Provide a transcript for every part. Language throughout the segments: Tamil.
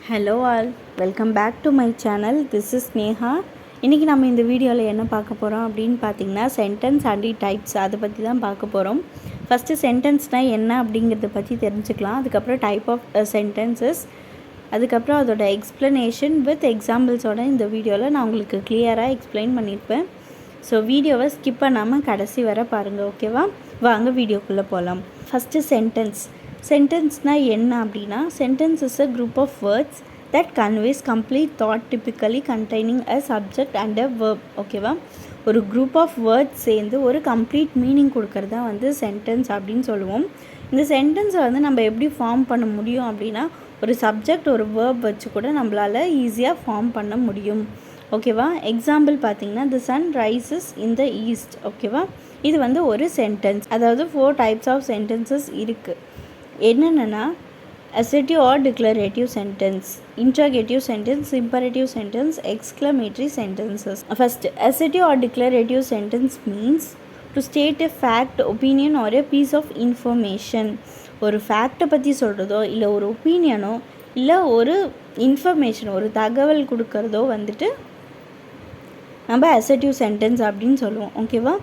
Hello all, welcome back to my channel. This is Neha. இன்றைக்கி நம்ம இந்த வீடியோவில் என்ன பார்க்க போகிறோம் அப்படின்னு பார்த்தீங்கன்னா, சென்டென்ஸ் அண்ட் டைப்ஸ் அதை பற்றி தான் பார்க்க போகிறோம். ஃபஸ்ட்டு சென்டென்ஸ்னால் என்ன அப்படிங்கிறத பற்றி தெரிஞ்சுக்கலாம். அதுக்கப்புறம் டைப் ஆஃப் சென்டென்சஸ், அதுக்கப்புறம் அதோட எக்ஸ்ப்ளனேஷன் வித் எக்ஸாம்பிள்ஸோட இந்த வீடியோவில் நான் உங்களுக்கு கிளியராக எக்ஸ்பிளைன் பண்ணியிருப்பேன். ஸோ வீடியோவை ஸ்கிப் பண்ணாமல் கடைசி வர பாருங்கள், ஓகேவா? வாங்க வீடியோக்குள்ளே போகலாம். ஃபஸ்ட்டு சென்டென்ஸ்னால் என்ன அப்படின்னா, sentence is a group of words that conveys complete thought typically containing a subject and a verb. ஓகேவா? ஒரு குரூப் ஆஃப் வேர்ட்ஸ் சேர்ந்து ஒரு கம்ப்ளீட் மீனிங் கொடுக்கறது தான் வந்து சென்டென்ஸ் அப்படின்னு சொல்லுவோம். இந்த சென்டென்ஸை வந்து நம்ம எப்படி ஃபார்ம் பண்ண முடியும் அப்படின்னா, ஒரு சப்ஜெக்ட் ஒரு வேர்ப் வச்சு கூட நம்மளால் ஈஸியாக ஃபார்ம் பண்ண முடியும். ஓகேவா? எக்ஸாம்பிள் பார்த்திங்கன்னா, the sun rises in the east. ஓகேவா? இது வந்து ஒரு சென்டென்ஸ். அதாவது 4 டைப்ஸ் ஆஃப் சென்டென்சஸ் இருக்குது. என்னென்னா, assertive or declarative sentence, interrogative sentence, imperative sentence, exclamatory sentences. First, assertive or declarative sentence means to state a fact, opinion or a piece of information. ஒரு ஃபேக்டை பற்றி சொல்கிறதோ இல்லை ஒரு ஒப்பீனியனோ இல்லை ஒரு இன்ஃபர்மேஷன் ஒரு தகவல் கொடுக்கறதோ வந்துட்டு நம்ம assertive sentence அப்படின்னு சொல்லுவோம். ஓகேவா?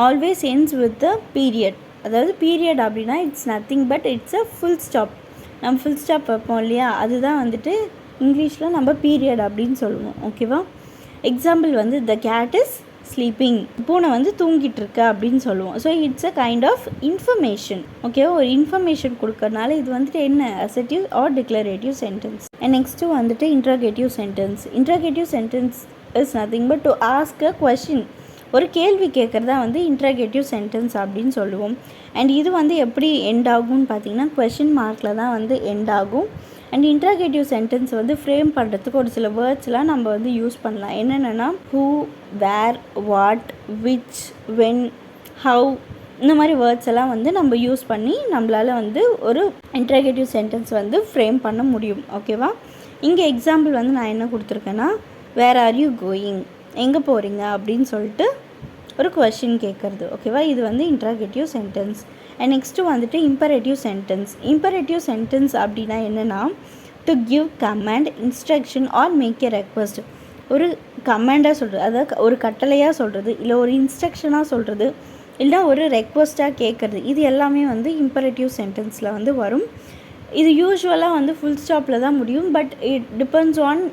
Always ends with the period. அதாவது பீரியட் அப்படின்னா it's nothing but it's a full stop. நம்ம ஃபுல் ஸ்டாப் வைப்போம் இல்லையா, அதுதான் வந்துட்டு இங்கிலீஷில் நம்ம பீரியட் அப்படின்னு சொல்லுவோம். ஓகேவா? எக்ஸாம்பிள் வந்து த கேட் இஸ் ஸ்லீப்பிங், பூனை வந்து தூங்கிட்டு இருக்கு அப்படின்னு சொல்லுவோம். So it's a kind of information. ஓகேவா? ஒரு இன்ஃபர்மேஷன் கொடுக்கறனால இது வந்துட்டு என்ன, assertive or declarative sentence. And next வந்துட்டு interrogative sentence. Interrogative sentence is nothing but to ask a question. ஒரு கேள்வி கேட்குறதா வந்து இன்ட்ரோகேட்டிவ் சென்டென்ஸ் அப்படின்னு சொல்லுவோம். அண்ட் இது வந்து எப்படி எண்ட் ஆகும்னு பார்த்தீங்கன்னா, கொஷின் மார்க்கில் தான் வந்து எண்ட் ஆகும். அண்ட் இன்ட்ரோகேட்டிவ் சென்டென்ஸ் வந்து ஃப்ரேம் பண்ணுறதுக்கு ஒரு சில வேர்ட்ஸ்லாம் நம்ம வந்து யூஸ் பண்ணலாம். என்னென்னா, who, where, what, which, when, how, இந்த மாதிரி வேர்ட்ஸ் எல்லாம் வந்து நம்ம யூஸ் பண்ணி நம்மளால் வந்து ஒரு இன்ட்ரோகேட்டிவ் சென்டென்ஸ் வந்து ஃப்ரேம் பண்ண முடியும். ஓகேவா? இங்கே எக்ஸாம்பிள் வந்து நான் என்ன கொடுத்துருக்கேன்னா, வேர் ஆர் யூ கோயிங், எங்கே போகிறீங்க அப்படின்னு சொல்லிட்டு ஒரு கொஷின் கேட்குறது. ஓகேவா? இது வந்து இன்ட்ரோகேட்டிவ் சென்டென்ஸ். அண்ட் நெக்ஸ்ட்டு வந்துட்டு இம்பரேட்டிவ் சென்டென்ஸ். இம்பரேட்டிவ் சென்டென்ஸ் அப்படின்னா என்னென்னா, to give command, instruction or make a request. ஒரு கமாண்டாக சொல்கிறது, அதாவது ஒரு கட்டளையாக சொல்கிறது, இல்லை ஒரு இன்ஸ்ட்ரக்ஷனாக சொல்கிறது, இல்லை ஒரு ரெக்வஸ்ட்டாக கேட்குறது, இது எல்லாமே வந்து இம்பரேட்டிவ் சென்டென்ஸில் வந்து வரும். இது யூஸ்வலாக வந்து ஃபுல் ஸ்டாப்பில் தான் முடியும். But it depends on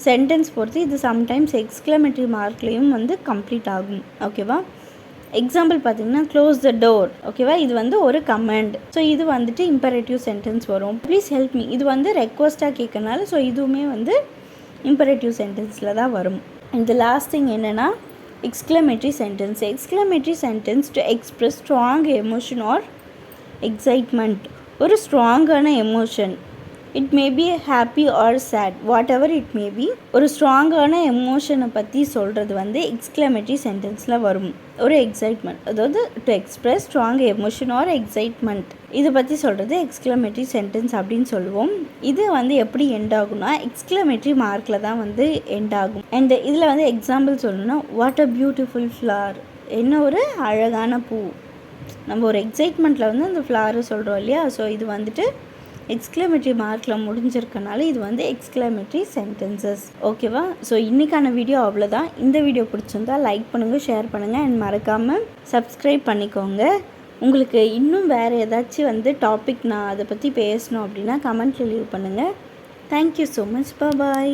sentence பொறுத்து இது சம்டைம்ஸ் எக்ஸ்க்ளமேட்டரி மார்க்லேயும் வந்து கம்ப்ளீட் ஆகும். ஓகேவா? எக்ஸாம்பிள் பார்த்தீங்கன்னா, க்ளோஸ் த டோர். ஓகேவா? இது வந்து ஒரு கமாண்ட். ஸோ இது வந்துட்டு இம்பரேட்டிவ் சென்டென்ஸ் வரும். ப்ளீஸ் ஹெல்ப் மீ, இது வந்து ரெக்வஸ்ட்டாக கேட்கறனால ஸோ இதுவுமே வந்து இம்பரேட்டிவ் சென்டென்ஸில் தான் வரும். இந்த லாஸ்ட் திங் என்னென்னா, exclamatory sentence. Exclamatory sentence to express strong emotion or excitement. ஒரு ஸ்ட்ராங்கான emotion, it may be happy or sad, whatever it may be, ஒரு ஸ்ட்ராங்கான எமோஷனை பற்றி சொல்கிறது வந்து எக்ஸ்க்ளமேட்டரி சென்டென்ஸில் வரும். ஒரு எக்ஸைட்மெண்ட், அதாவது to express strong emotion or excitement, இதை பற்றி சொல்கிறது எக்ஸ்க்ளமேட்டரி சென்டென்ஸ் அப்படின்னு சொல்லுவோம். இது வந்து எப்படி எண்ட் ஆகும்னா, எக்ஸ்க்ளமேட்டரி மார்க்கில் தான் வந்து எண்ட் ஆகும். அண்ட் இதில் வந்து எக்ஸாம்பிள் சொல்லணும்னா, வாட் அ பியூட்டிஃபுல் ஃப்ளவர், என்ன ஒரு அழகான பூ. நம்ம ஒரு எக்ஸைட்மெண்ட்டில் வந்து அந்த ஃப்ளவரை சொல்கிறோம் இல்லையா, ஸோ இது வந்துட்டு எக்ஸ்க்ளமேட்டரி மார்க்கில் முடிஞ்சிருக்கனால இது வந்து எக்ஸ்க்ளமேட்டரி சென்டென்சஸ். ஓகேவா? ஸோ இன்றைக்கான வீடியோ அவ்வளோதான். இந்த வீடியோ பிடிச்சிருந்தா லைக் பண்ணுங்கள், ஷேர் பண்ணுங்கள் அண்ட் மறக்காமல் சப்ஸ்கிரைப் பண்ணிக்கோங்க. உங்களுக்கு இன்னும் வேறு ஏதாச்சும் வந்து டாபிக் நான் அதை பற்றி பேசணும் அப்படின்னா கமெண்ட்டில் லீவ் பண்ணுங்கள். Thank you so much. பாய்.